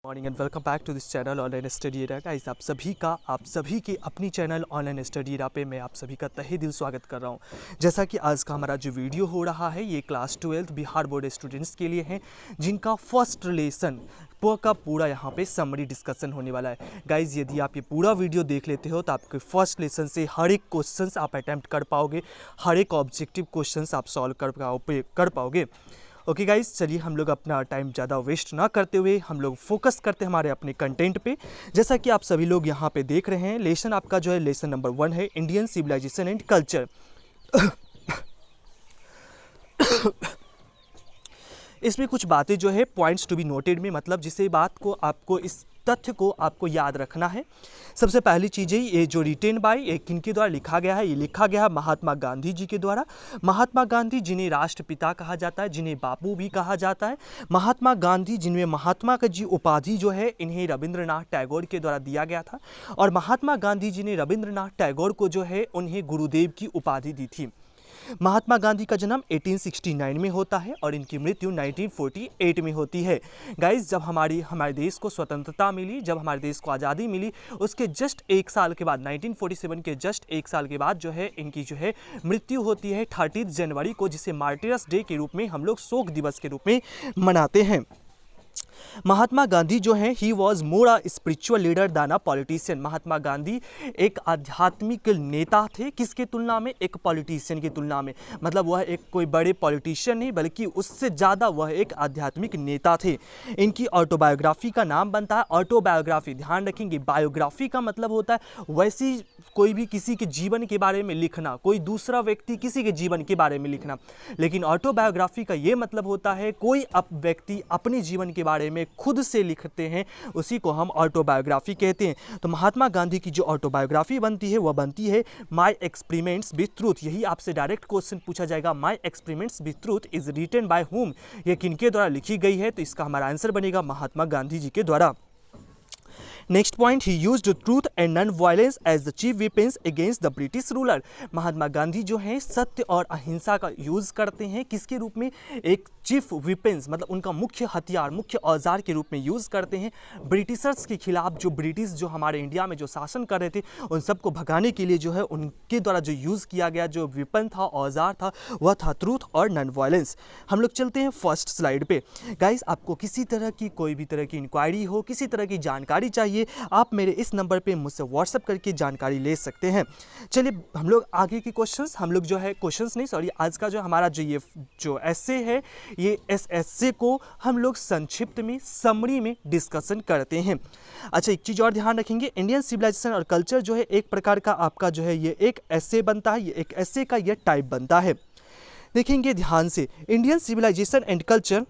Morning and welcome back to this channel online study era. Guys आप सभी के अपनी चैनल ऑनलाइन स्टडी एरा पे मैं आप सभी का तहे दिल स्वागत कर रहा हूँ। जैसा कि आज का हमारा जो वीडियो हो रहा है ये क्लास 12 बिहार बोर्ड स्टूडेंट्स के लिए है, जिनका फर्स्ट लेसन का पूरा यहाँ पे समरी डिस्कशन होने वाला है। गाइज यदि आप ये पूरा वीडियो देख लेते हो तो आपके फर्स्ट लेसन से हर एक क्वेश्चन आप अटैम्प्ट कर पाओगे, हर एक ऑब्जेक्टिव क्वेश्चन आप सॉल्व कर पाओगे। ओके गाइज, चलिए हम लोग अपना टाइम ज़्यादा वेस्ट ना करते हुए हम लोग फोकस करते हैं हमारे अपने कंटेंट पे। जैसा कि आप सभी लोग यहाँ पे देख रहे हैं, लेसन आपका जो है लेसन नंबर 1 है, इंडियन सिविलाइजेशन एंड कल्चर। इसमें कुछ बातें जो है पॉइंट्स टू बी नोटेड में, मतलब जिसे बात को आपको इस तथ्य को आपको याद रखना है। सबसे पहली चीज़ें, ये जो रिटेन बाय किनके द्वारा लिखा गया है, ये लिखा गया है महात्मा गांधी जी के द्वारा। महात्मा गांधी जिन्हें राष्ट्रपिता कहा जाता है, जिन्हें बापू भी कहा जाता है। महात्मा गांधी जिनमें महात्मा का जी उपाधि जो है इन्हें रविंद्रनाथ टैगोर के द्वारा दिया गया था, और महात्मा गांधी जी ने रविंद्रनाथ टैगोर को जो है उन्हें गुरुदेव की उपाधि दी थी। महात्मा गांधी का जन्म 1869 में होता है और इनकी मृत्यु 1948 में होती है। गाइस, जब हमारे देश को स्वतंत्रता मिली, जब हमारे देश को आज़ादी मिली, उसके जस्ट एक साल के बाद 1947 के जस्ट एक साल के बाद जो है इनकी जो है मृत्यु होती है 30 जनवरी को, जिसे मार्टिरस डे के रूप में हम लोग शोक दिवस के रूप में मनाते हैं। महात्मा गांधी जो है he was more a spiritual leader than a politician. Mahatma Gandhi एक आध्यात्मिक नेता थे, किसके तुलना में, एक पॉलिटिशियन की तुलना में। मतलब वह एक कोई बड़े पॉलिटिशियन नहीं बल्कि उससे ज़्यादा वह एक आध्यात्मिक नेता थे। इनकी ऑटोबायोग्राफी का नाम बनता है ऑटोबायोग्राफी। ध्यान रखेंगे, बायोग्राफी का मतलब होता है वैसी कोई भी किसी के जीवन के बारे में लिखना, कोई दूसरा व्यक्ति किसी के जीवन के बारे में लिखना, लेकिन ऑटोबायोग्राफी का ये मतलब होता है कोई व्यक्ति अपने जीवन के बारे में खुद से लिखते हैं, उसी को हम ऑटोबायोग्राफी कहते हैं। तो महात्मा गांधी की जो ऑटोबायोग्राफी बनती है वह बनती है माय एक्सपेरिमेंट्स विद ट्रूथ। यही आपसे डायरेक्ट क्वेश्चन पूछा जाएगा, my experiments with truth is written by whom, ये किनके द्वारा लिखी गई है, तो इसका हमारा आंसर बनेगा महात्मा गांधी जी के द्वारा। Next point, he used truth and non violence as the chief weapons against the British ruler. Mahatma Gandhi जो हैं सत्य और अहिंसा का यूज करते हैं, किसके रूप में, एक चीफ वेपन्स मतलब उनका मुख्य हथियार, मुख्य औजार के रूप में यूज करते हैं ब्रिटिशर्स के खिलाफ। जो ब्रिटिश जो हमारे इंडिया में जो शासन कर रहे थे उन सबको भगाने के लिए जो है उनके द्वारा जो यूज किया गया जो वेपन था, औजार था, वह था ट्रूथ और नॉन वायलेंस। हम लोग चलते हैं फर्स्ट स्लाइड पे। गाइस, आपको किसी तरह की कोई भी तरह की इंक्वायरी हो, किसी तरह की जानकारी चाहिए, आप मेरे इस नंबर पे मुझसे व्हाट्सएप करके जानकारी ले सकते हैं। चलिए हम लोग आगे की क्वेश्चंस, हम लोग जो है क्वेश्चंस नहीं सॉरी आज का जो हमारा जो एस्से है, ये इस एस्से को हम लोग संक्षिप्त में समरी में डिस्कशन करते हैं। अच्छा, एक चीज़ और ध्यान रखेंगे, इंडियन सिविलाइजेशन और कल्चर जो है एक प्रकार का आपका जो है ये एक एस्से बनता है, ये एक एस्से का ये टाइप बनता है। देखेंगे ध्यान से, Indian civilisation and culture,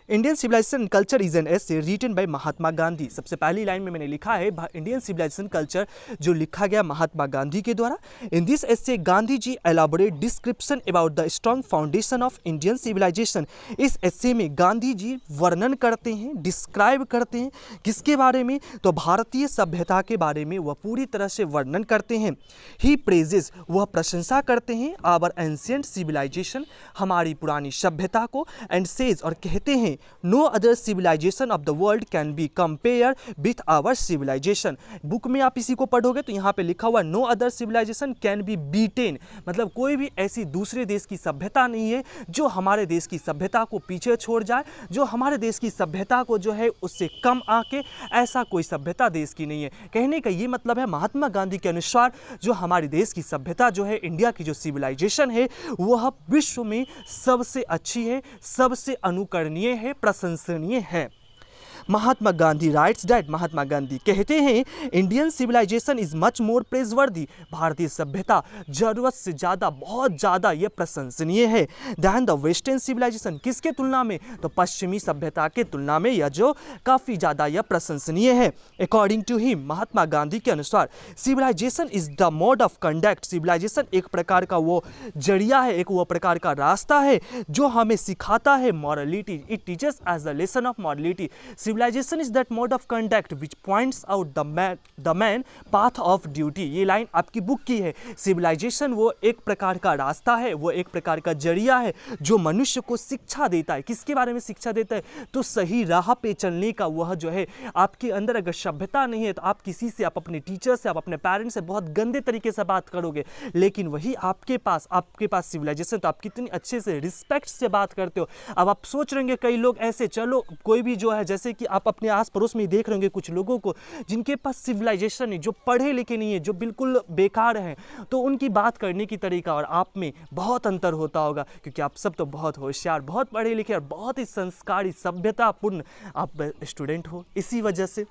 Indian civilisation culture is an essay written by Mahatma Gandhi. सबसे पहली लाइन में मैंने लिखा है इंडियन सिविलाइजेशन कल्चर, जो लिखा गया महात्मा गांधी के द्वारा। In this essay Gandhi ji elaborate description about the strong foundation of Indian civilization. इस एसे में गांधी जी वर्णन करते हैं, डिस्क्राइब करते हैं, किसके बारे में, तो भारतीय सभ्यता के बारे में वह पूरी तरह से वर्णन करते हैं। ही प्रेजेस, वह प्रशंसा करते हैं आवर एंशिएंट सिविलाइजेशन, हमारी पुरानी सभ्यता को, एंड सेज, और कहते हैं no other civilization of the world can be compare with our civilization. Book में आप इसी को पढ़ोगे तो यहाँ पे लिखा हुआ no other civilization can be beaten, मतलब कोई भी ऐसी दूसरे देश की सभ्यता नहीं है जो हमारे देश की सभ्यता को पीछे छोड़ जाए, जो हमारे देश की सभ्यता को जो है उससे कम आके, ऐसा कोई सभ्यता देश की नहीं है। कहने का ये मतलब है महात्मा गांधी के अनुसार जो हमारे देश की सभ्यता जो है, इंडिया की जो सिविलाइजेशन है, वह विश्व में सबसे अच्छी है, सबसे अनुकरणीय है, प्रशंसनीय है। महात्मा गांधी राइट्स दैट, महात्मा गांधी कहते हैं Indian civilisation is much more praiseworthy, भारतीय सभ्यता जरूरत से ज़्यादा, बहुत ज़्यादा यह प्रशंसनीय है, दैन द वेस्टर्न सिविलाइजेशन, किसके तुलना में, तो पश्चिमी सभ्यता के तुलना में यह जो काफ़ी ज़्यादा यह प्रशंसनीय है। According to him, Mahatma Gandhi के अनुसार civilization is the mode of conduct, civilization एक प्रकार का वो जरिया है, एक वो प्रकार का रास्ता है जो हमें सिखाता है morality, it teaches as the lesson of morality. Civilization is that mode of conduct which points out the man path of duty. ये लाइन आपकी बुक की है। सिविलाइजेशन वो एक प्रकार का रास्ता है, वो एक प्रकार का जरिया है जो मनुष्य को शिक्षा देता है। किसके बारे में शिक्षा देता है? तो सही राह पे चलने का। वह जो है आपके अंदर अगर सभ्यता नहीं है तो आप किसी से, आप अपने टीचर से, आप अपने पेरेंट्स से बहुत गंदे तरीके से बात करोगे, लेकिन वही आपके पास सिविलाइजेशन तो आप कितनी अच्छे से रिस्पेक्ट से बात करते हो। अब आप सोच रहे होंगे कई लोग ऐसे, चलो कोई भी जो है, जैसे कि आप अपने आस पड़ोस में देख रहे होंगे कुछ लोगों को जिनके पास सिविलाइजेशन नहीं, जो पढ़े लिखे नहीं है, जो बिल्कुल बेकार हैं, तो उनकी बात करने की तरीका और आप में बहुत अंतर होता होगा, क्योंकि आप सब तो बहुत होशियार, बहुत पढ़े लिखे और बहुत ही संस्कारी, सभ्यतापूर्ण आप स्टूडेंट हो। इसी वजह से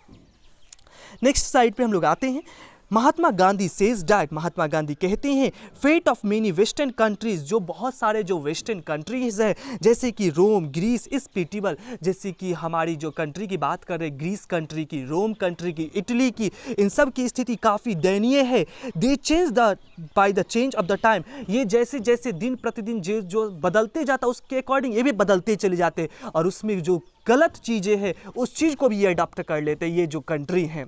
नेक्स्ट साइड पे हम लोग आते हैं। महात्मा गांधी सेज डैट, महात्मा गांधी कहते हैं fate of many western countries, जो बहुत सारे जो वेस्टर्न कंट्रीज है जैसे कि रोम, ग्रीस, इस पिटिबल, जैसे कि हमारी जो कंट्री की बात कर रहे हैं, ग्रीस कंट्री की, रोम कंट्री की, इटली की, इन सब की स्थिति काफ़ी दयनीय है। दे change by the change of the time, ये जैसे जैसे दिन प्रतिदिन जो बदलते जाता है उसके अकॉर्डिंग ये भी बदलते चले जाते हैं, और उसमें जो गलत चीज़ें हैं उस चीज़ को भी ये अडॉप्ट कर लेते हैं, ये जो कंट्री हैं।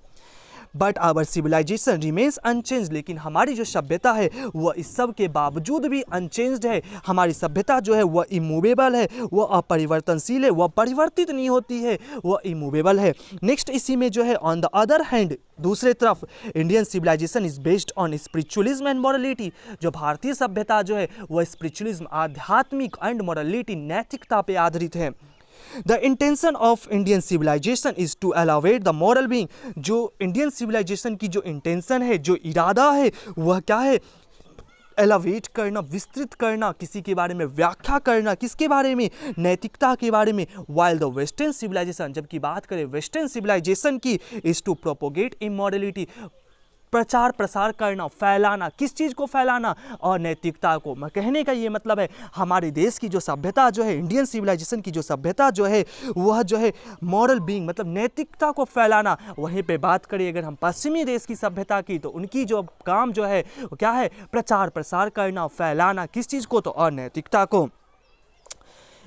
But our civilization remains unchanged, लेकिन हमारी जो सभ्यता है वह इस सब के बावजूद भी अनचेंज्ड है। हमारी सभ्यता जो है वह इमूवेबल है, वह अपरिवर्तनशील है, वह परिवर्तित नहीं होती है, वह इमूवेबल है। नेक्स्ट इसी में जो है ऑन द अदर हैंड, दूसरे तरफ Indian civilisation is based on spiritualism and morality, जो भारतीय सभ्यता जो है वह स्पिरिचुअलिज्म, आध्यात्मिक, एंड मॉरलिटी, नैतिकता पे आधारित है। The intention of Indian civilisation is to elevate the moral being, जो इंडियन सिविलाइजेशन की जो इंटेंशन है, जो इरादा है, वह क्या है? एलावेट करना, विस्तृत करना, किसी के बारे में व्याख्या करना, किसके बारे में? नैतिकता के बारे में। वाइल द वेस्टर्न सिविलाइजेशन, जबकि बात करें वेस्टर्न सिविलाइजेशन की, इज टू प्रोपोगेट इमोरलिटी, प्रचार प्रसार करना, फैलाना, किस चीज़ को फैलाना? और नैतिकता को। मैं कहने का ये मतलब है हमारे देश की जो सभ्यता जो है, इंडियन सिविलाइजेशन की जो सभ्यता जो है, वह जो है मॉरल बीइंग मतलब नैतिकता को फैलाना। वहीं पे बात करें अगर हम पश्चिमी देश की सभ्यता की, तो उनकी जो काम जो है वो क्या है? प्रचार प्रसार करना, फैलाना, किस चीज़ को? तो और नैतिकता को।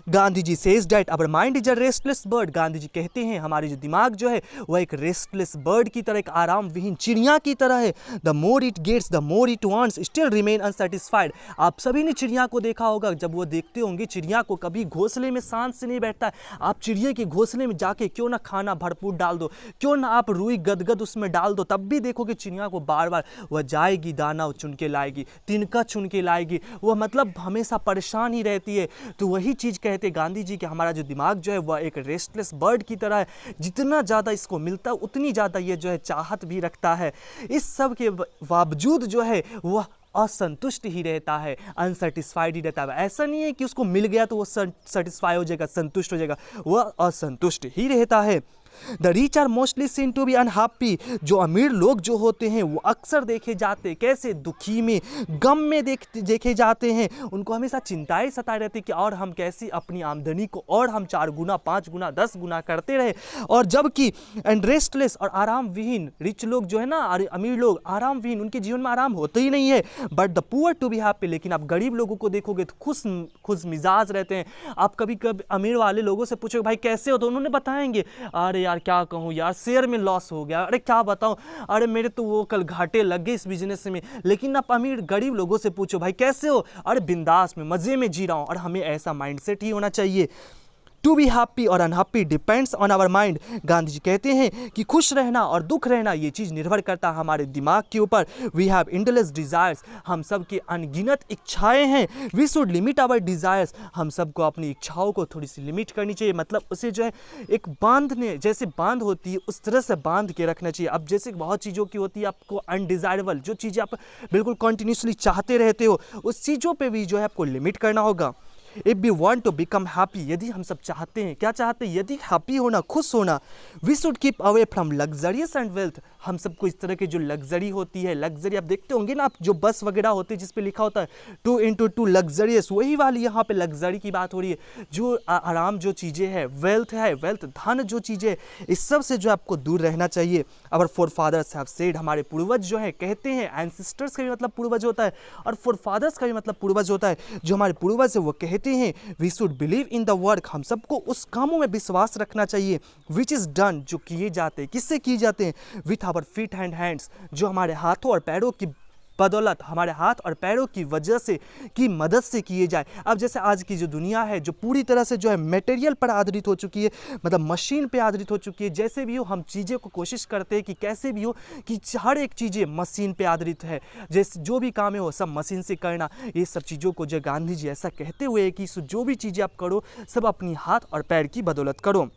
Gandhi ji says that our mind is a restless bird, Gandhi ji कहते हैं हमारी जो दिमाग जो है वह एक रेस्टलेस बर्ड की तरह, एक आराम विहीन चिड़िया की तरह है। The more it gets the more it wants still remain unsatisfied. आप सभी ने चिड़िया को देखा होगा, जब वो देखते होंगे चिड़िया को, कभी घोंसले में शांत से नहीं बैठता है। आप चिड़िया के घोंसले में जाके क्यों ना खाना भरपूर डाल दो, क्यों ना आप रुई गदगद उसमें डाल दो, तब भी देखोगे चिड़िया को बार बार वह जाएगी, दाना चुन के लाएगी, तिनका चुन के लाएगी, वह मतलब हमेशा परेशान ही रहती है। तो वही चीज़ कहते गांधी जी कि हमारा जो दिमाग जो है वह एक रेस्टलेस बर्ड की तरह है, जितना ज़्यादा इसको मिलता है उतनी ज़्यादा ये जो है चाहत भी रखता है। इस सब के बावजूद जो है वह असंतुष्ट ही रहता है, अनसेटिस्फाइड ही रहता है। ऐसा नहीं है कि उसको मिल गया तो वो सेटिस्फाई हो जाएगा, संतुष्ट हो जाएगा, वह असंतुष्ट ही रहता है। The rich are mostly seen to be unhappy, जो अमीर लोग जो होते हैं वो अक्सर देखे जाते हैं कैसे? दुखी में, गम में देखे जाते हैं। उनको हमेशा चिंताएं सताए रहती कि और हम कैसी अपनी आमदनी को और हम 4 गुना, 5 गुना, 10 गुना करते रहे। और जबकि एंड रेस्टलेस और आराम विहीन, रिच लोग जो है ना, अमीर लोग आराम विहीन, उनके जीवन में आराम होता ही नहीं है। But the poor to be happy, लेकिन आप गरीब लोगों को देखोगे तो खुश मिजाज रहते हैं। आप कभी कभी अमीर वाले लोगों से पूछोगे भाई कैसे हो, तो उन्होंने बताएंगे अरे यार क्या कहूँ यार, शेयर में लॉस हो गया, अरे क्या बताऊँ, अरे मेरे तो वो कल घाटे लग गए इस बिजनेस में। लेकिन आप अमीर गरीब लोगों से पूछो भाई कैसे हो, अरे बिंदास में, मज़े में जी रहा हूँ। और हमें ऐसा माइंडसेट ही होना चाहिए। टू बी हैप्पी और unhappy depends on our mind, Gandhi ji कहते हैं कि खुश रहना और दुख रहना ये चीज़ निर्भर करता है हमारे दिमाग के ऊपर। वी हैव एंडलेस डिज़ायर्स, हम सब की अनगिनत इच्छाएं हैं। We should limit our desires, हम सबको अपनी इच्छाओं को थोड़ी सी लिमिट करनी चाहिए। मतलब उसे जो है एक बांधने जैसे बांध होती है उस तरह से बांध के रखना चाहिए। अब जैसे बहुत चीज़ों की होती है आपको अनडिज़ायरेबल, जो चीज़ें आप बिल्कुल कंटिन्यूसली चाहते रहते हो, उस चीज़ों पर भी जो है आपको लिमिट करना होगा। If we want to become happy, यदि हम सब चाहते हैं, क्या चाहते हैं? यदि हैप्पी होना, खुश होना, we should keep away from luxurious and wealth, हम सबको इस तरह की जो लग्जरी होती है, लग्जरी आप देखते होंगे ना, आप जो बस वगैरह होती है जिस पे लिखा होता है 2x2 लग्जरियस, वही वाली यहाँ पे लग्जरी की बात हो रही है। जो आराम जो चीज़ें हैं, वेल्थ है, वेल्थ धन जो चीज़ें, इस सब से जो आपको दूर रहना चाहिए। अवर फोर फादर्स हैव सेड, हमारे पूर्वज जो है कहते हैं, एंसेस्टर्स का भी मतलब पूर्वज होता है और फोर फादर्स का भी मतलब पूर्वज होता है। जो हमारे पूर्वज है वो कहते कहते हैं we should believe in the work, हम सबको उस कामों में विश्वास रखना चाहिए विच इज़ डन, जो किए जाते हैं, किससे किए जाते हैं, with our feet and hands, जो हमारे हाथों और पैरों की बदौलत, हमारे हाथ और पैरों की वजह से, की मदद से किए जाए। अब जैसे आज की जो दुनिया है जो पूरी तरह से जो है मटेरियल पर आधारित हो चुकी है, मतलब मशीन पे आधारित हो चुकी है, जैसे भी हो हम चीज़ें को कोशिश करते हैं कि कैसे भी हो कि हर एक चीज़ें मशीन पे आधारित है, जैसे जो भी काम है वो सब मशीन से करना, ये सब चीज़ों को जो गांधी जी ऐसा कहते हुए कि जो भी चीज़ें आप करो सब अपनी हाथ और पैर की बदौलत करो।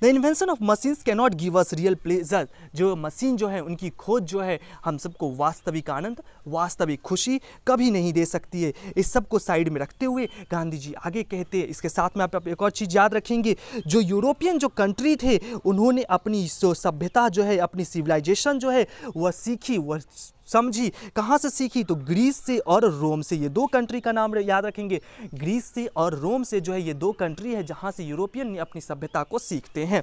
The invention of machines cannot give us real pleasure, जो मशीन जो है उनकी खोज जो है हम सबको वास्तविक आनंद, वास्तविक खुशी कभी नहीं दे सकती है। इस सब को साइड में रखते हुए गांधी जी आगे कहते हैं, इसके साथ में आप एक और चीज़ याद रखेंगे, जो यूरोपियन जो कंट्री थे उन्होंने अपनी सभ्यता जो है, अपनी सिविलाइजेशन जो है वह सीखी, वह समझी, कहाँ से सीखी, तो ग्रीस से और रोम से। ये दो कंट्री का नाम याद रखेंगे, ग्रीस से और रोम से जो है ये दो कंट्री है जहाँ से यूरोपियन ने अपनी सभ्यता को सीखते हैं।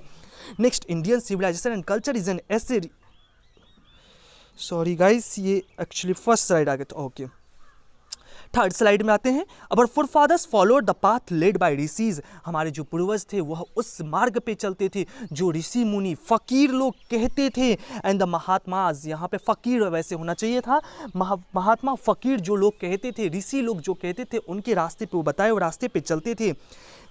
Next, Indian civilisation and culture is an essay, sorry guys ये एक्चुअली फर्स्ट स्लाइड आ गया था, ओके थर्ड स्लाइड में आते हैं। Our forefathers followed the path led by rishis, हमारे जो पूर्वज थे वह उस मार्ग पे चलते थे जो ऋषि मुनि फकीर लोग कहते थे। एंड द महात्माज, यहाँ पे फकीर वैसे होना चाहिए था, महात्मा फकीर जो लोग कहते थे, ऋषि लोग जो कहते थे उनके रास्ते पे वो बताए, वो रास्ते पे चलते थे।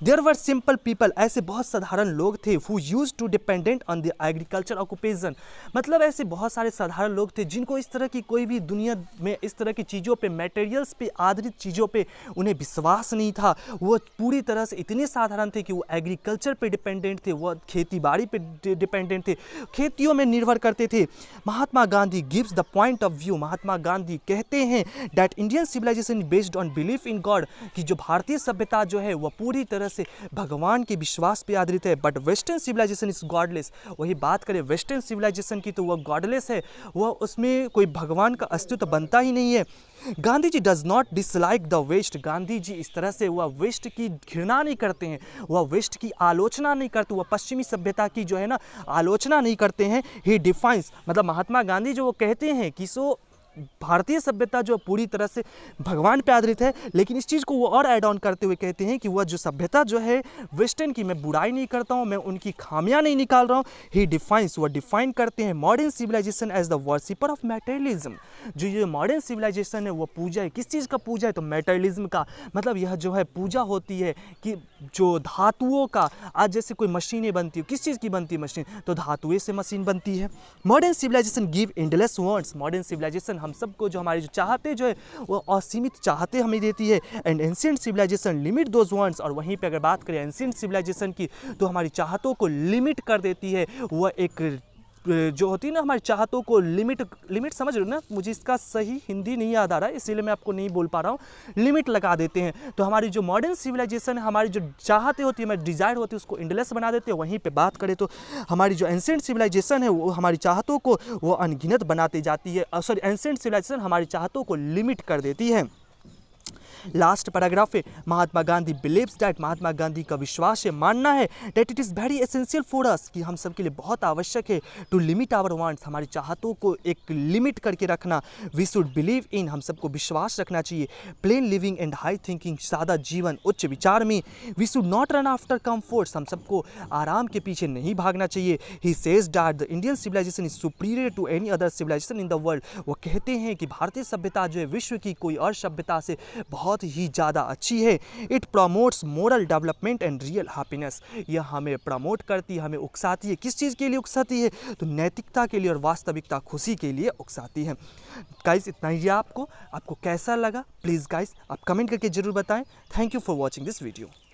देयर वर सिंपल पीपल, ऐसे बहुत साधारण लोग थे, who used to dependent on the agriculture occupation, मतलब ऐसे बहुत सारे साधारण लोग थे जिनको इस तरह की कोई भी दुनिया में इस तरह की चीज़ों पे, मटेरियल्स पे आधारित चीज़ों पे उन्हें विश्वास नहीं था। वो पूरी तरह से इतने साधारण थे कि वो एग्रीकल्चर पे डिपेंडेंट थे, वो खेती बाड़ी पे डिपेंडेंट थे, खेतियों में निर्भर करते थे। Mahatma Gandhi gives the point of view, Mahatma Gandhi कहते हैं that Indian civilisation based on belief in God, कि जो भारतीय सभ्यता जो है वह पूरी तरह से भगवान के विश्वास पे आधारित है। But western civilization is godless, वही बात करें वेस्टर्न सिविलाइजेशन की तो वह गॉडलेस है, वह उसमें कोई भगवान का अस्तित्व बनता ही नहीं है। Gandhi ji does not dislike the West, Gandhi ji इस तरह से वह वेस्ट की घृणा नहीं करते हैं, वह वेस्ट की आलोचना नहीं करते, वह पश्चिमी सभ्यता की जो है ना आलोचना नहीं करते हैं। ही डिफाइंस, मतलब महात्मा गांधी जो वो कहते हैं कि सो भारतीय सभ्यता जो पूरी तरह से भगवान पे आधारित है, लेकिन इस चीज़ को वो और ऐड ऑन करते हुए कहते हैं कि वह जो सभ्यता जो है वेस्टर्न की, मैं बुराई नहीं करता हूँ, मैं उनकी खामियां नहीं निकाल रहा हूँ। ही डिफाइंस, वह डिफाइन करते हैं modern civilisation as the worshipper of materialism, जो ये मॉडर्न सिविलाइजेशन है वह पूजा है, किस चीज़ का पूजा है, तो मैटेरियलिज्म का, मतलब यह जो है पूजा होती है कि जो धातुओं का, आज जैसे कोई मशीनें बनती है, किस चीज़ की बनती है मशीन, तो धातुएं से मशीन बनती है। Modern civilization give endless wants, modern civilization हम सबको जो हमारी जो चाहते जो है वो असीमित चाहते हमें देती है। And ancient civilization limit those wants, और वहीं पे अगर बात करें एंशिएंट सिविलाइजेशन की तो हमारी चाहतों को लिमिट कर देती है। वह एक जो होती है ना हमारी चाहतों को लिमिट समझ रहे हो ना, मुझे इसका सही हिंदी नहीं याद आ रहा है इसीलिए मैं आपको नहीं बोल पा रहा हूँ, लिमिट लगा देते हैं। तो हमारी जो मॉडर्न सिविलाइजेशन है, हमारी जो चाहते होती है, हमारी डिज़ायर होती है, उसको इंडलेस बना देते हैं। वहीं पे बात करें तो हमारी जो एंशिएंट सिविलाइजेशन है वो हमारी चाहतों को वो अनगिनत बनाती जाती है, सॉरी एंशिएंट सिविलाइजेशन हमारी चाहतों को लिमिट कर देती है। लास्ट पैराग्राफ है, महात्मा गांधी बिलीव्स दैट, महात्मा गांधी का विश्वास है, मानना है that it is very essential for us, कि हम सब के लिए बहुत आवश्यक है टू लिमिट आवर वांट्स, हमारी चाहतों को एक लिमिट करके रखना। वी शुड बिलीव इन, हम सबको विश्वास रखना चाहिए plain living and high thinking, सादा जीवन उच्च विचार में। We should not run after comforts, हम सबको आराम के पीछे नहीं भागना चाहिए। He says that the Indian civilisation is superior to any other civilization in the world, वो कहते हैं कि भारतीय सभ्यता जो है विश्व की कोई और सभ्यता से बहुत ही ज़्यादा अच्छी है। It promotes moral development and real happiness, यह हमें प्रमोट करती है, हमें उकसाती है। किस चीज़ के लिए उकसाती है, तो नैतिकता के लिए और वास्तविकता खुशी के लिए उकसाती है। गाइस इतना ही आपको कैसा लगा प्लीज़ गाइस आप कमेंट करके जरूर बताएं। Thank you for watching this video.